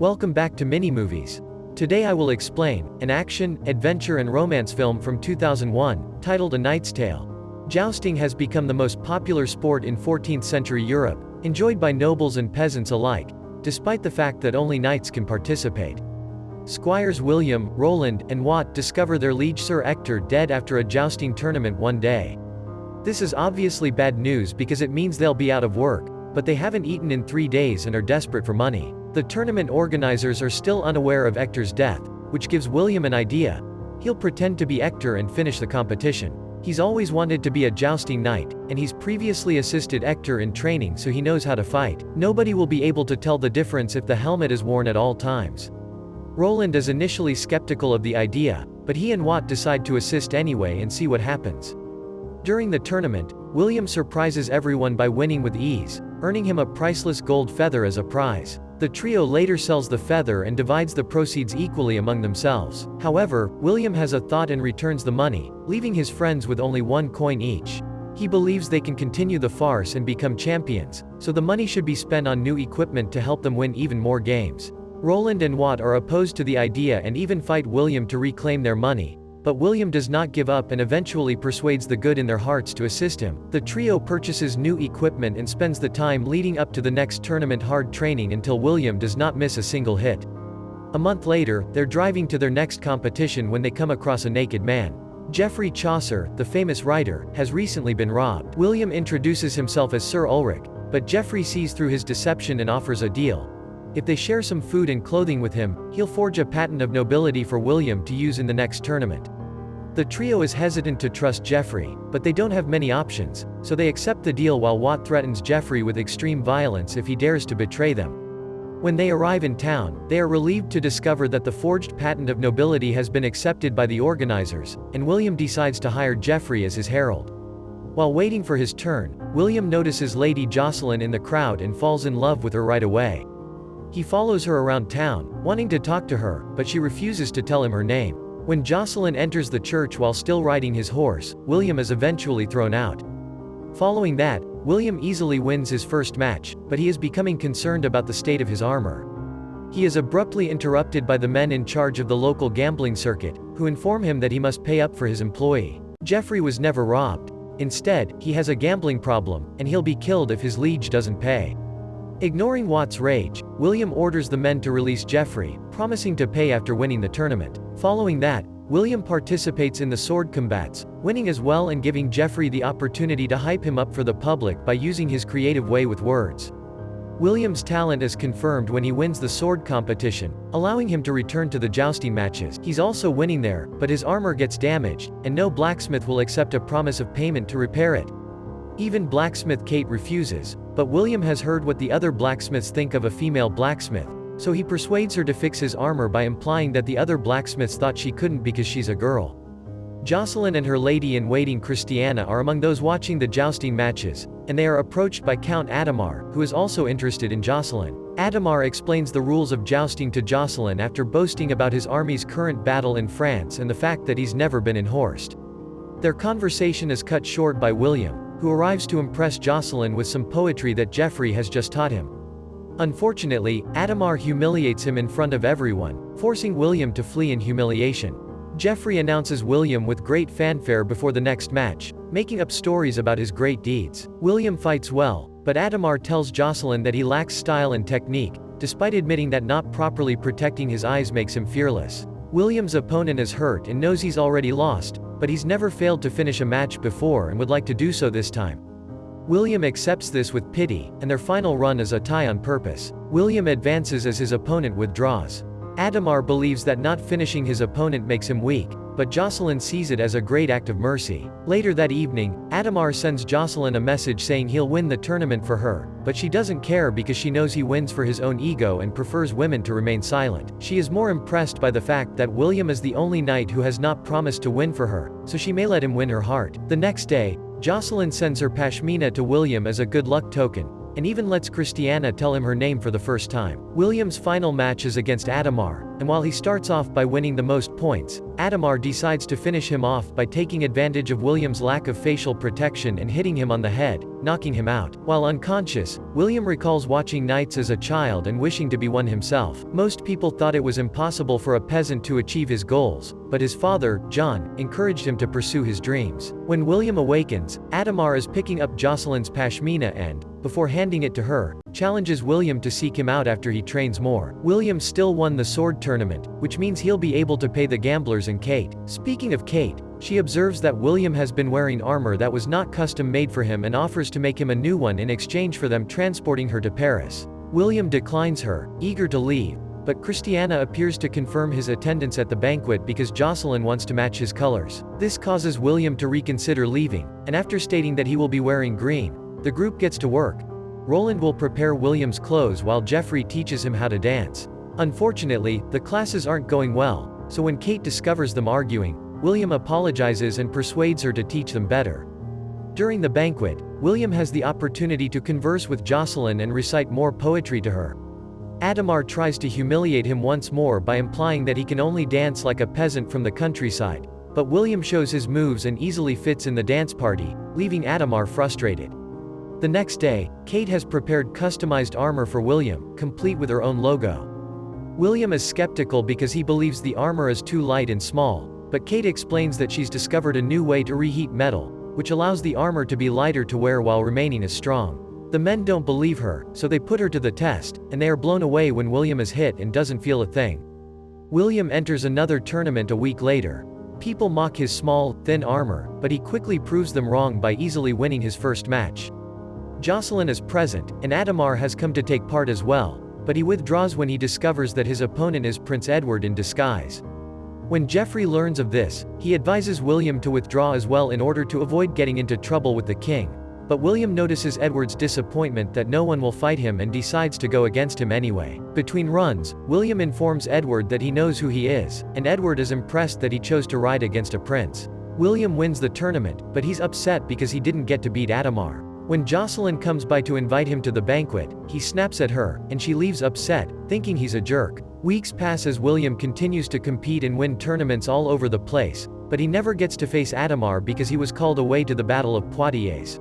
Welcome back to Mini Movies. Today I will explain an action, adventure and romance film from 2001, titled A Knight's Tale. Jousting has become the most popular sport in 14th century Europe, enjoyed by nobles and peasants alike, despite the fact that only knights can participate. Squires William, Roland, and Wat discover their liege Sir Ector dead after a jousting tournament one day. This is obviously bad news because it means they'll be out of work, but they haven't eaten in 3 days and are desperate for money. The tournament organizers are still unaware of Ector's death, which gives William an idea. He'll pretend to be Ector and finish the competition. He's always wanted to be a jousting knight, and he's previously assisted Ector in training so he knows how to fight. Nobody will be able to tell the difference if the helmet is worn at all times. Roland is initially skeptical of the idea, but he and Wat decide to assist anyway and see what happens. During the tournament, William surprises everyone by winning with ease, earning him a priceless gold feather as a prize. The trio later sells the feather and divides the proceeds equally among themselves. However, William has a thought and returns the money, leaving his friends with only 1 coin each. He believes they can continue the farce and become champions, so the money should be spent on new equipment to help them win even more games. Roland and Wat are opposed to the idea and even fight William to reclaim their money. But William does not give up and eventually persuades the good in their hearts to assist him. The trio purchases new equipment and spends the time leading up to the next tournament hard training until William does not miss a single hit. A month later, they're driving to their next competition when they come across a naked man. Geoffrey Chaucer, the famous writer, has recently been robbed. William introduces himself as Sir Ulrich, but Geoffrey sees through his deception and offers a deal. If they share some food and clothing with him, he'll forge a patent of nobility for William to use in the next tournament. The trio is hesitant to trust Geoffrey, but they don't have many options, so they accept the deal while Wat threatens Geoffrey with extreme violence if he dares to betray them. When they arrive in town, they are relieved to discover that the forged patent of nobility has been accepted by the organizers, and William decides to hire Geoffrey as his herald. While waiting for his turn, William notices Lady Jocelyn in the crowd and falls in love with her right away. He follows her around town, wanting to talk to her, but she refuses to tell him her name. When Jocelyn enters the church while still riding his horse, William is eventually thrown out. Following that, William easily wins his first match, but he is becoming concerned about the state of his armor. He is abruptly interrupted by the men in charge of the local gambling circuit, who inform him that he must pay up for his employee. Geoffrey was never robbed. Instead, he has a gambling problem, and he'll be killed if his liege doesn't pay. Ignoring Wat's rage, William orders the men to release Geoffrey, promising to pay after winning the tournament. Following that, William participates in the sword combats, winning as well and giving Geoffrey the opportunity to hype him up for the public by using his creative way with words. William's talent is confirmed when he wins the sword competition, allowing him to return to the jousting matches. He's also winning there, but his armor gets damaged, and no blacksmith will accept a promise of payment to repair it. Even blacksmith Kate refuses, but William has heard what the other blacksmiths think of a female blacksmith, so he persuades her to fix his armor by implying that the other blacksmiths thought she couldn't because she's a girl. Jocelyn and her lady-in-waiting Christiana are among those watching the jousting matches, and they are approached by Count Adhemar, who is also interested in Jocelyn. Adhemar explains the rules of jousting to Jocelyn after boasting about his army's current battle in France and the fact that he's never been enhorsed. Their conversation is cut short by William, who arrives to impress Jocelyn with some poetry that Geoffrey has just taught him. Unfortunately, Adhemar humiliates him in front of everyone, forcing William to flee in humiliation. Geoffrey announces William with great fanfare before the next match, making up stories about his great deeds. William fights well, but Adhemar tells Jocelyn that he lacks style and technique, despite admitting that not properly protecting his eyes makes him fearless. William's opponent is hurt and knows he's already lost, but he's never failed to finish a match before and would like to do so this time. William accepts this with pity, and their final run is a tie on purpose. William advances as his opponent withdraws. Adhemar believes that not finishing his opponent makes him weak, but Jocelyn sees it as a great act of mercy. Later that evening, Adhemar sends Jocelyn a message saying he'll win the tournament for her, but she doesn't care because she knows he wins for his own ego and prefers women to remain silent. She is more impressed by the fact that William is the only knight who has not promised to win for her, so she may let him win her heart. The next day, Jocelyn sends her pashmina to William as a good luck token, and even lets Christiana tell him her name for the first time. William's final match is against Adhemar, and while he starts off by winning the most points, Adhemar decides to finish him off by taking advantage of William's lack of facial protection and hitting him on the head, knocking him out. While unconscious, William recalls watching knights as a child and wishing to be one himself. Most people thought it was impossible for a peasant to achieve his goals, but his father, John, encouraged him to pursue his dreams. When William awakens, Adhemar is picking up Jocelyn's pashmina and, before handing it to her, challenges William to seek him out after he trains more. William still won the sword tournament, which means he'll be able to pay the gamblers and Kate. Speaking of Kate, she observes that William has been wearing armor that was not custom-made for him and offers to make him a new one in exchange for them transporting her to Paris. William declines her, eager to leave, but Christiana appears to confirm his attendance at the banquet because Jocelyn wants to match his colors. This causes William to reconsider leaving, and after stating that he will be wearing green, the group gets to work. Roland will prepare William's clothes while Geoffrey teaches him how to dance. Unfortunately, the classes aren't going well, so when Kate discovers them arguing, William apologizes and persuades her to teach them better. During the banquet, William has the opportunity to converse with Jocelyn and recite more poetry to her. Adhemar tries to humiliate him once more by implying that he can only dance like a peasant from the countryside, but William shows his moves and easily fits in the dance party, leaving Adhemar frustrated. The next day, Kate has prepared customized armor for William, complete with her own logo. William is skeptical because he believes the armor is too light and small, but Kate explains that she's discovered a new way to reheat metal, which allows the armor to be lighter to wear while remaining as strong. The men don't believe her, so they put her to the test, and they are blown away when William is hit and doesn't feel a thing. William enters another tournament a week later. People mock his small, thin armor, but he quickly proves them wrong by easily winning his first match. Jocelyn is present, and Adhemar has come to take part as well, but he withdraws when he discovers that his opponent is Prince Edward in disguise. When Geoffrey learns of this, he advises William to withdraw as well in order to avoid getting into trouble with the king, but William notices Edward's disappointment that no one will fight him and decides to go against him anyway. Between runs, William informs Edward that he knows who he is, and Edward is impressed that he chose to ride against a prince. William wins the tournament, but he's upset because he didn't get to beat Adhemar. When Jocelyn comes by to invite him to the banquet, he snaps at her, and she leaves upset, thinking he's a jerk. Weeks pass as William continues to compete and win tournaments all over the place, but he never gets to face Adhemar because he was called away to the Battle of Poitiers.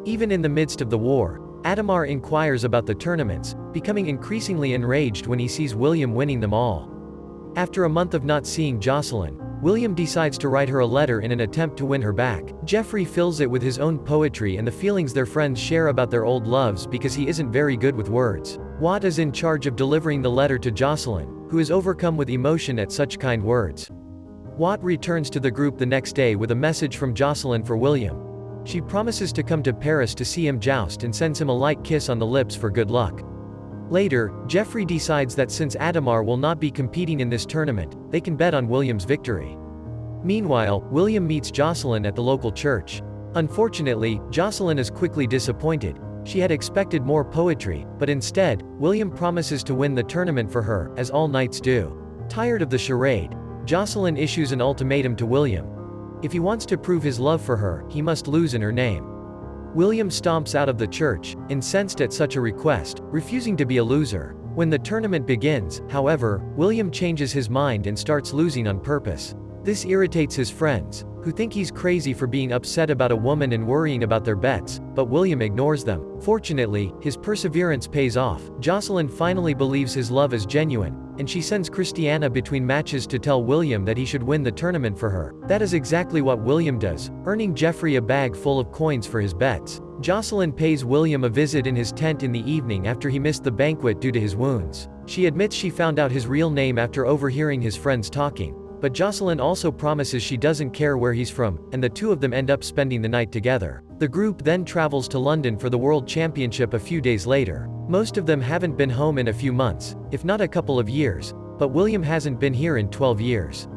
Even in the midst of the war, Adhemar inquires about the tournaments, becoming increasingly enraged when he sees William winning them all. After a month of not seeing Jocelyn, William decides to write her a letter in an attempt to win her back. Geoffrey fills it with his own poetry and the feelings their friends share about their old loves because he isn't very good with words. Watt is in charge of delivering the letter to Jocelyn, who is overcome with emotion at such kind words. Watt returns to the group the next day with a message from Jocelyn for William. She promises to come to Paris to see him joust and sends him a light kiss on the lips for good luck. Later, Geoffrey decides that since Adhemar will not be competing in this tournament, they can bet on William's victory. Meanwhile, William meets Jocelyn at the local church. Unfortunately, Jocelyn is quickly disappointed. She had expected more poetry, but instead, William promises to win the tournament for her, as all knights do. Tired of the charade, Jocelyn issues an ultimatum to William. If he wants to prove his love for her, he must lose in her name. William stomps out of the church, incensed at such a request, refusing to be a loser. When the tournament begins, however, William changes his mind and starts losing on purpose. This irritates his friends, who think he's crazy for being upset about a woman and worrying about their bets, but William ignores them. Fortunately, his perseverance pays off. Jocelyn finally believes his love is genuine, and she sends Christiana between matches to tell William that he should win the tournament for her. That is exactly what William does, earning Geoffrey a bag full of coins for his bets. Jocelyn pays William a visit in his tent in the evening after he missed the banquet due to his wounds. She admits she found out his real name after overhearing his friends talking. But Jocelyn also promises she doesn't care where he's from, and the two of them end up spending the night together. The group then travels to London for the World Championship a few days later. Most of them haven't been home in a few months, if not a couple of years, but William hasn't been here in 12 years.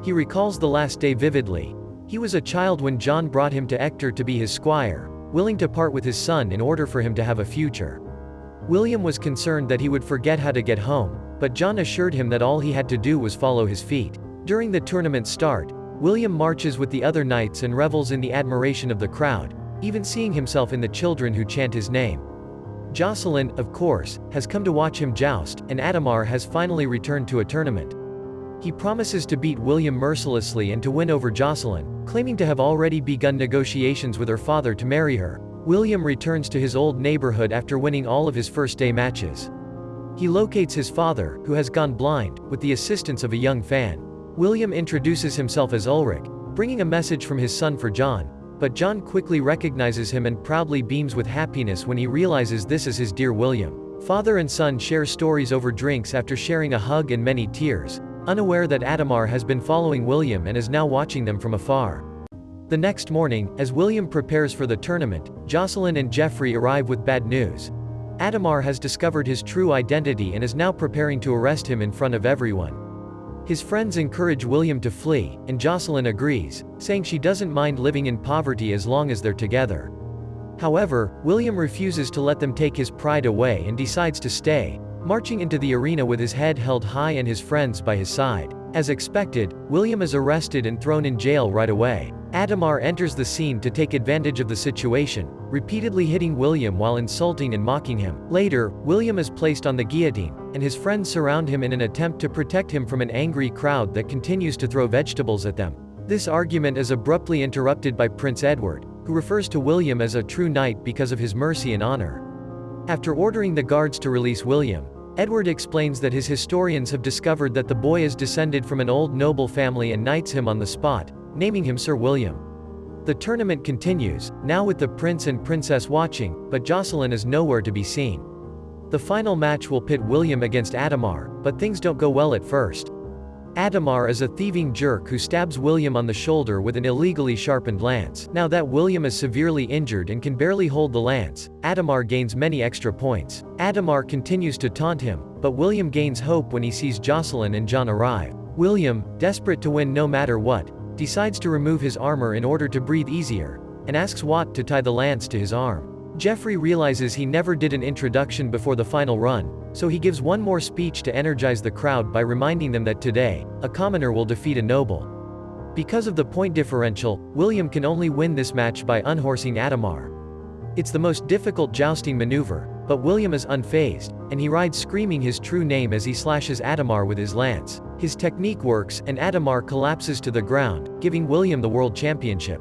He recalls the last day vividly. He was a child when John brought him to Ector to be his squire, willing to part with his son in order for him to have a future. William was concerned that he would forget how to get home, but John assured him that all he had to do was follow his feet. During the tournament's start, William marches with the other knights and revels in the admiration of the crowd, even seeing himself in the children who chant his name. Jocelyn, of course, has come to watch him joust, and Adhemar has finally returned to a tournament. He promises to beat William mercilessly and to win over Jocelyn, claiming to have already begun negotiations with her father to marry her. William returns to his old neighborhood after winning all of his first-day matches. He locates his father, who has gone blind, with the assistance of a young fan. William introduces himself as Ulrich, bringing a message from his son for John, but John quickly recognizes him and proudly beams with happiness when he realizes this is his dear William. Father and son share stories over drinks after sharing a hug and many tears, unaware that Adhemar has been following William and is now watching them from afar. The next morning, as William prepares for the tournament, Jocelyn and Geoffrey arrive with bad news. Adhemar has discovered his true identity and is now preparing to arrest him in front of everyone. His friends encourage William to flee, and Jocelyn agrees, saying she doesn't mind living in poverty as long as they're together. However, William refuses to let them take his pride away and decides to stay, marching into the arena with his head held high and his friends by his side. As expected, William is arrested and thrown in jail right away. Adhemar enters the scene to take advantage of the situation, repeatedly hitting William while insulting and mocking him. Later, William is placed on the guillotine, and his friends surround him in an attempt to protect him from an angry crowd that continues to throw vegetables at them. This argument is abruptly interrupted by Prince Edward, who refers to William as a true knight because of his mercy and honor. After ordering the guards to release William, Edward explains that his historians have discovered that the boy is descended from an old noble family and knights him on the spot, naming him Sir William. The tournament continues, now with the prince and princess watching, but Jocelyn is nowhere to be seen. The final match will pit William against Adhemar, but things don't go well at first. Adhemar is a thieving jerk who stabs William on the shoulder with an illegally sharpened lance. Now that William is severely injured and can barely hold the lance, Adhemar gains many extra points. Adhemar continues to taunt him, but William gains hope when he sees Jocelyn and John arrive. William, desperate to win no matter what, decides to remove his armor in order to breathe easier, and asks Watt to tie the lance to his arm. Geoffrey realizes he never did an introduction before the final run, so he gives one more speech to energize the crowd by reminding them that today, a commoner will defeat a noble. Because of the point differential, William can only win this match by unhorsing Adhemar. It's the most difficult jousting maneuver, but William is unfazed, and he rides screaming his true name as he slashes Adhemar with his lance. His technique works, and Adhemar collapses to the ground, giving William the world championship.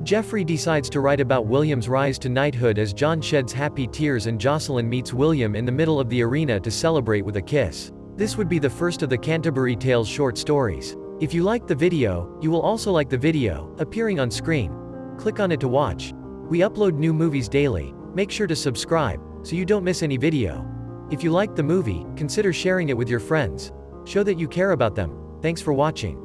Geoffrey decides to write about William's rise to knighthood as John sheds happy tears and Jocelyn meets William in the middle of the arena to celebrate with a kiss. This would be the first of the Canterbury Tales short stories. If you liked the video, you will also like the video appearing on screen. Click on it to watch. We upload new movies daily. Make sure to subscribe, so you don't miss any video. If you liked the movie, consider sharing it with your friends. Show that you care about them. Thanks for watching.